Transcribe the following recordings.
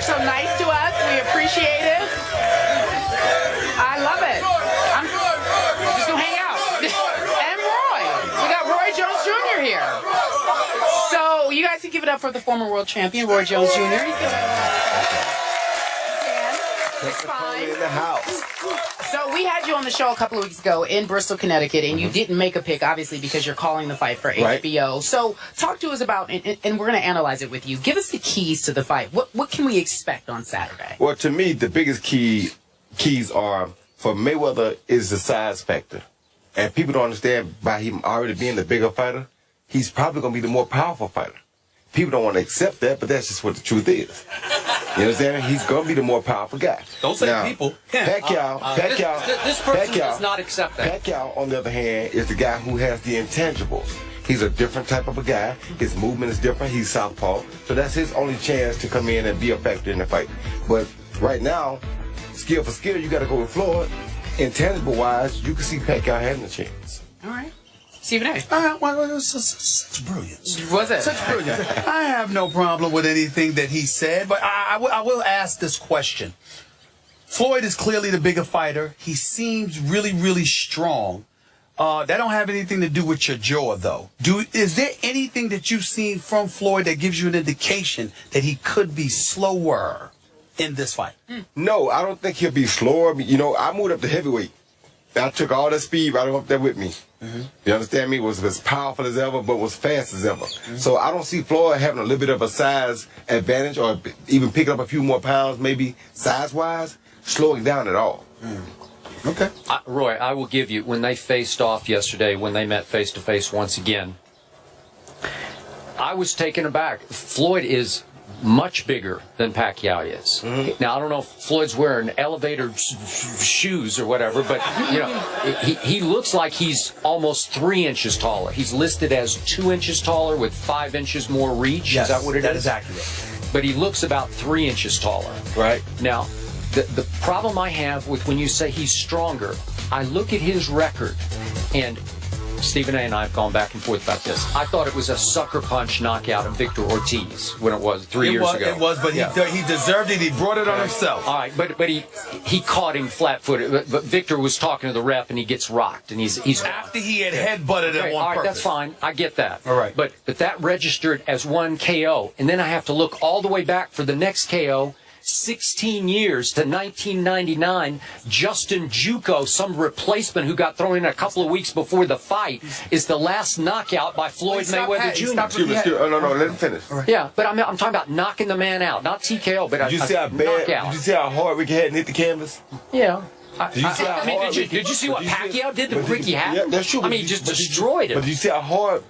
so nice to us. We appreciate it. I love it. I'm just going to hang out. And Roy. We got Roy Jones Jr. here. So you guys can give it up for the former world champion, Roy Jones Jr. It's fine. In the house. So we had you on the show a couple of weeks ago in Bristol, Connecticut, and you didn't make a pick, obviously, because you're calling the fight for HBO. So talk to us about, and we're going to analyze it with you. Give us the keys to the fight. What can we expect on Saturday? Well, to me, the biggest keys are, for Mayweather, is the size factor. And people don't understand, by him already being the bigger fighter, he's probably going to be the more powerful fighter. People don't want to accept that, but that's just what the truth is. You understand? He's going to be the more powerful guy. Don't say now, people. Pacquiao, this person does not accept that. Pacquiao, on the other hand, is the guy who has the intangibles. He's a different type of a guy. His movement is different. He's southpaw. So that's his only chance to come in and be a factor in the fight. But right now, skill for skill, you got to go with Floyd. Intangible-wise, you can see Pacquiao having a chance. All right. Stephen A. Well, such brilliance. Was it? Such brilliance. I have no problem with anything that he said, but I will ask this question. Floyd is clearly the bigger fighter. He seems really, really strong. That don't have anything to do with your jaw, though. Is there anything that you've seen from Floyd that gives you an indication that he could be slower in this fight? No, I don't think he'll be slower. You know, I moved up to heavyweight. I took all that speed right up there with me. You understand me? Was as powerful as ever, but was fast as ever. So I don't see Floyd having a little bit of a size advantage, or even picking up a few more pounds, maybe size-wise, slowing down at all. Okay. Roy, I will give you, when they faced off yesterday, when they met face-to-face once again, I was taken aback. Floyd is much bigger than Pacquiao is. Now, I don't know if Floyd's wearing elevator shoes or whatever, but, you know, he looks like he's almost 3 inches taller. He's listed as 2 inches taller with 5 inches more reach. Yes, is that what it is? That is accurate. But he looks about 3 inches taller. Right. Now, the problem I have with when you say he's stronger, I look at his record, and Stephen A. and I have gone back and forth about this. I thought it was a sucker punch knockout of Victor Ortiz when it was 3 years ago. It was, but he deserved it. He brought it on himself. All right, but he caught him flat-footed. But Victor was talking to the ref, and he gets rocked, and he's after he had headbutted him on all right, purpose. that's fine. I get that. All right, but that registered as one KO, and then I have to look all the way back for the next KO. 16 years to 1999, Justin Juco, some replacement who got thrown in a couple of weeks before the fight, is the last knockout by Floyd Mayweather Jr. No, let him finish. Right. Yeah, but I'm talking about knocking the man out, not TKO, but did you see how bad? knockout. Did you see how hard Ricky Hatton hit the canvas? Yeah. Did you see how hard? Did you see what Pacquiao did to Ricky Hatton? Yeah, that's true. I mean, he just destroyed him. But did you see how hard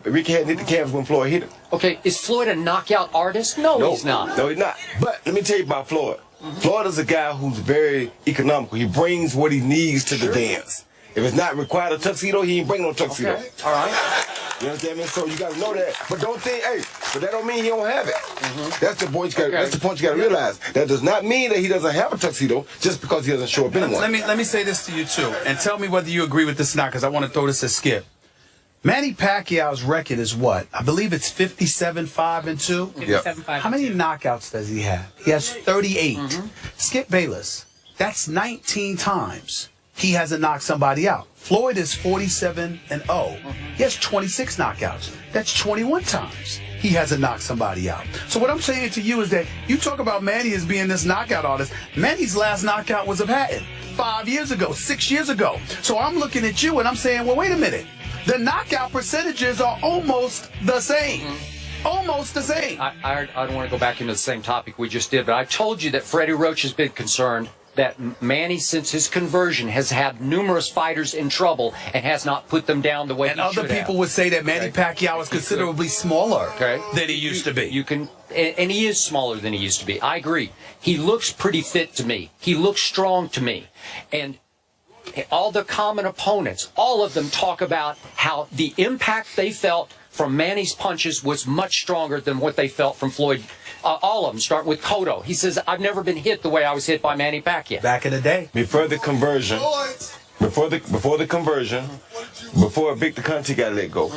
Ricky Hatton hit the canvas when Floyd hit him? Okay, is Floyd a knockout artist? No, he's not. No, he's not. But let me tell you about Floyd. Floyd is a guy who's very economical. He brings what he needs to the dance. If it's not required a tuxedo, he ain't bring no tuxedo. Okay. All right. You understand me? So you got to know that. But don't think, but that don't mean he don't have it. That's the point. That's the point you got to realize. That does not mean that he doesn't have a tuxedo just because he doesn't show up in one. Let me say this to you too, and tell me whether you agree with this or not, because I want to throw this at Skip. Manny Pacquiao's record is what? I believe it's 57-5-2. 57-5. How many knockouts does he have? He has 38. Skip Bayless, that's 19 times he hasn't knocked somebody out. Floyd is 47-0. He has 26 knockouts. That's 21 times he hasn't knocked somebody out. So what I'm saying to you is that you talk about Manny as being this knockout artist. Manny's last knockout was of Hatton 5 years ago, 6 years ago. So I'm looking at you and I'm saying, well, wait a minute. The knockout percentages are almost the same. Almost the same. I don't want to go back into the same topic we just did, but I told you that Freddie Roach has been concerned that Manny, since his conversion, has had numerous fighters in trouble and has not put them down the way he should have. And other people would say that Manny Pacquiao is considerably smaller than he used to be. You can, and he is smaller than he used to be. I agree. He looks pretty fit to me. He looks strong to me. And all the common opponents, all of them talk about how the impact they felt from Manny's punches was much stronger than what they felt from Floyd. All of them, starting with Cotto. He says, I've never been hit the way I was hit by Manny Pacquiao. Back in the day. Before the conversion, before Victor Conte got let go,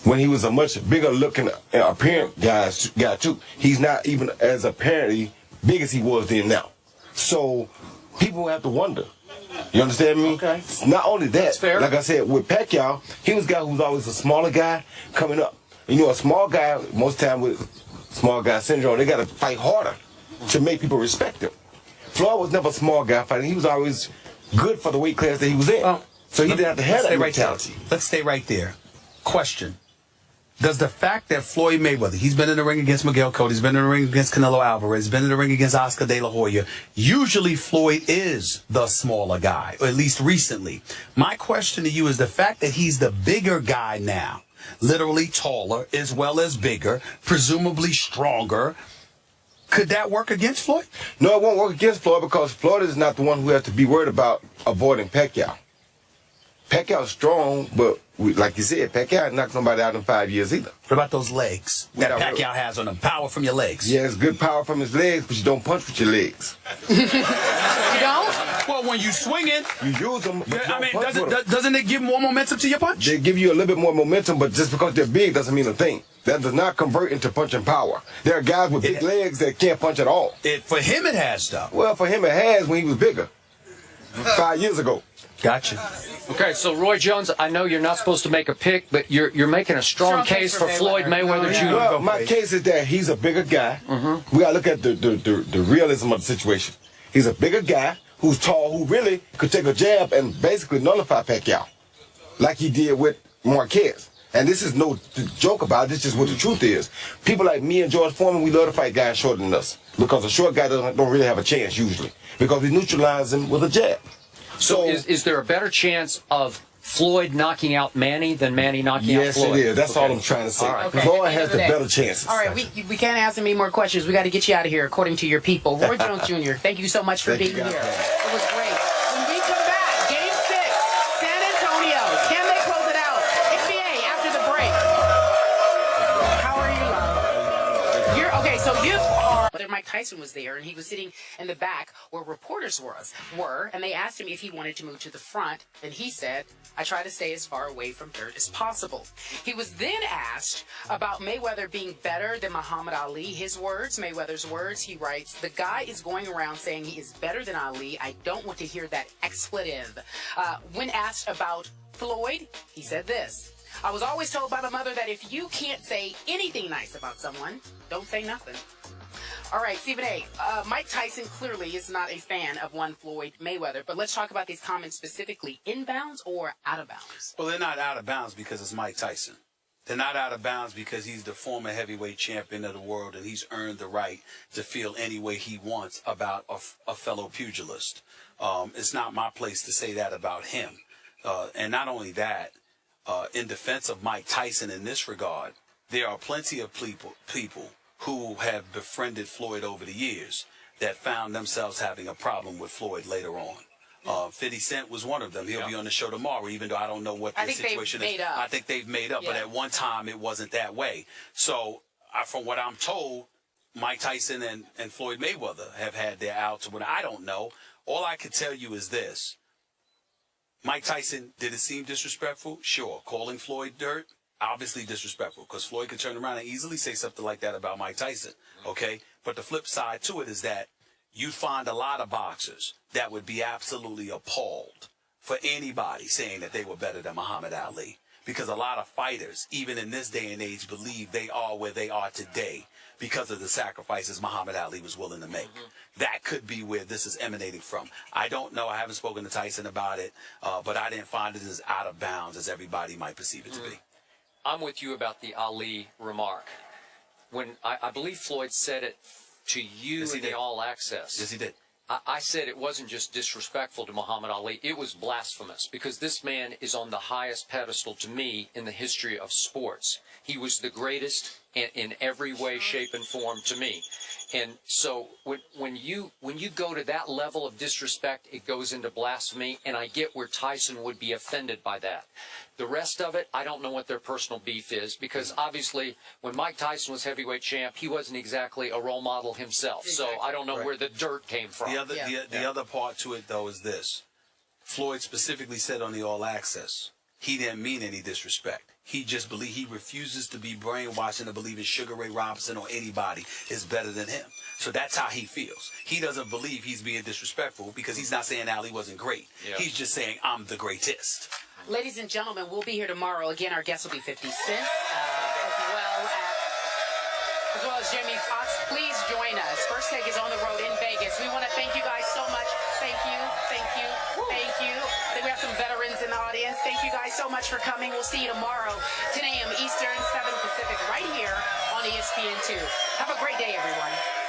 when he was a much bigger looking apparent guy too. He's not even as apparently big as he was then now. So people have to wonder. You understand me? Okay. Not only that, That's fair. like I said, with Pacquiao, he was a guy who was always a smaller guy coming up. You know, a small guy, most time with small guy syndrome, they got to fight harder to make people respect him. Floyd was never a small guy fighting. He was always good for the weight class that he was in. Well, so he didn't have to have that mentality. Let's stay right there. Question. Does the fact that Floyd Mayweather, he's been in the ring against Miguel Cotto, he's been in the ring against Canelo Alvarez, he's been in the ring against Oscar De La Hoya, usually Floyd is the smaller guy, or at least recently. My question to you is the fact that he's the bigger guy now, literally taller as well as bigger, presumably stronger, could that work against Floyd? No, it won't work against Floyd because Floyd is not the one who has to be worried about avoiding Pacquiao. Pacquiao's strong, but like you said, Pacquiao knocked somebody out in 5 years either. What about those legs that got Pacquiao really- has on him? Power from your legs. Yeah, it's good power from his legs, but you don't punch with your legs. You don't? Well, when you swing it, You use them, but you I don't mean, punch with them. doesn't it give more momentum to your punch? They give you a little bit more momentum, but just because they're big doesn't mean a thing. That does not convert into punching power. There are guys with big legs that can't punch at all. For him, it has, though. Well, for him, it has when he was bigger. 5 years ago. Gotcha. Okay, so Roy Jones, I know you're not supposed to make a pick, but you're making a strong case for Floyd Mayweather Jr. Well, my case is that he's a bigger guy. We got to look at the realism of the situation. He's a bigger guy who's tall, who really could take a jab and basically nullify Pacquiao, like he did with Marquez. And this is no joke about it. This is just what the truth is. People like me and George Foreman, we love to fight guys shorter than us because a short guy don't really have a chance usually because we neutralize him with a jab. So is there a better chance of Floyd knocking out Manny than Manny knocking out Floyd? Yes, it is. That's all I'm trying to say. All right. Okay. Floyd At the has end the of the better chances. All right, we can't ask any more questions. We got to get you out of here according to your people. Roy Jones Jr., thank you so much for Thank you, being here. guys. It was great. When we come back, Game 6, San Antonio. Can they close it out? NBA after the break. How are you, love? Okay, so you are... Mike Tyson was there, and he was sitting in the back where reporters were, and they asked him if he wanted to move to the front, and he said, I try to stay as far away from dirt as possible. He was then asked about Mayweather being better than Muhammad Ali. His words, Mayweather's words, he writes, the guy is going around saying he is better than Ali. I don't want to hear that expletive. When asked about Floyd, he said this. I was always told by my mother that if you can't say anything nice about someone, don't say nothing. All right, Stephen A. Mike Tyson clearly is not a fan of one Floyd Mayweather, but let's talk about these comments specifically. Inbounds or out of bounds? Well, they're not out of bounds because it's Mike Tyson. They're not out of bounds because he's the former heavyweight champion of the world and he's earned the right to feel any way he wants about a fellow pugilist. It's not my place to say that about him. And not only that, in defense of Mike Tyson in this regard, there are plenty of people who have befriended Floyd over the years that found themselves having a problem with Floyd later on. 50 Cent was one of them. He'll be on the show tomorrow, even though I don't know what the situation is. I think they've made up, but at one time it wasn't that way. So from what I'm told, Mike Tyson and Floyd Mayweather have had their outs. When I don't know, all I can tell you is this. Mike Tyson, did it seem disrespectful? Sure. Calling Floyd dirt? Obviously disrespectful, because Floyd could turn around and easily say something like that about Mike Tyson, okay? But the flip side to it is that you find a lot of boxers that would be absolutely appalled for anybody saying that they were better than Muhammad Ali, because a lot of fighters, even in this day and age, believe they are where they are today because of the sacrifices Muhammad Ali was willing to make. That could be where this is emanating from. I don't know. I haven't spoken to Tyson about it, but I didn't find it as out of bounds as everybody might perceive it to be. I'm with you about the Ali remark. When I believe Floyd said it to you in the All Access. Yes, he did. I said it wasn't just disrespectful to Muhammad Ali, it was blasphemous, because this man is on the highest pedestal to me in the history of sports. He was the greatest in every way, shape, and form to me. And so when you go to that level of disrespect, it goes into blasphemy, and I get where Tyson would be offended by that. The rest of it, I don't know what their personal beef is, because obviously when Mike Tyson was heavyweight champ, he wasn't exactly a role model himself. So I don't know where the dirt came from. The other part to it, though, is this. Floyd specifically said on the All Access, he didn't mean any disrespect. He refuses to be brainwashed into believing Sugar Ray Robinson or anybody is better than him. So that's how he feels. He doesn't believe he's being disrespectful because he's not saying Ali wasn't great. Yeah. He's just saying, I'm the greatest. Ladies and gentlemen, we'll be here tomorrow. Again, our guest will be 50 Cent, as well as Jamie Foxx. Please join us. First Take is on the road in Vegas. We want to thank you guys so much. Thank you, thank you, thank you. I think we have some veterans in the audience. Thank you guys so much for coming. We'll see you tomorrow, 10 a.m. Eastern, 7 Pacific, right here on ESPN2. Have a great day, everyone.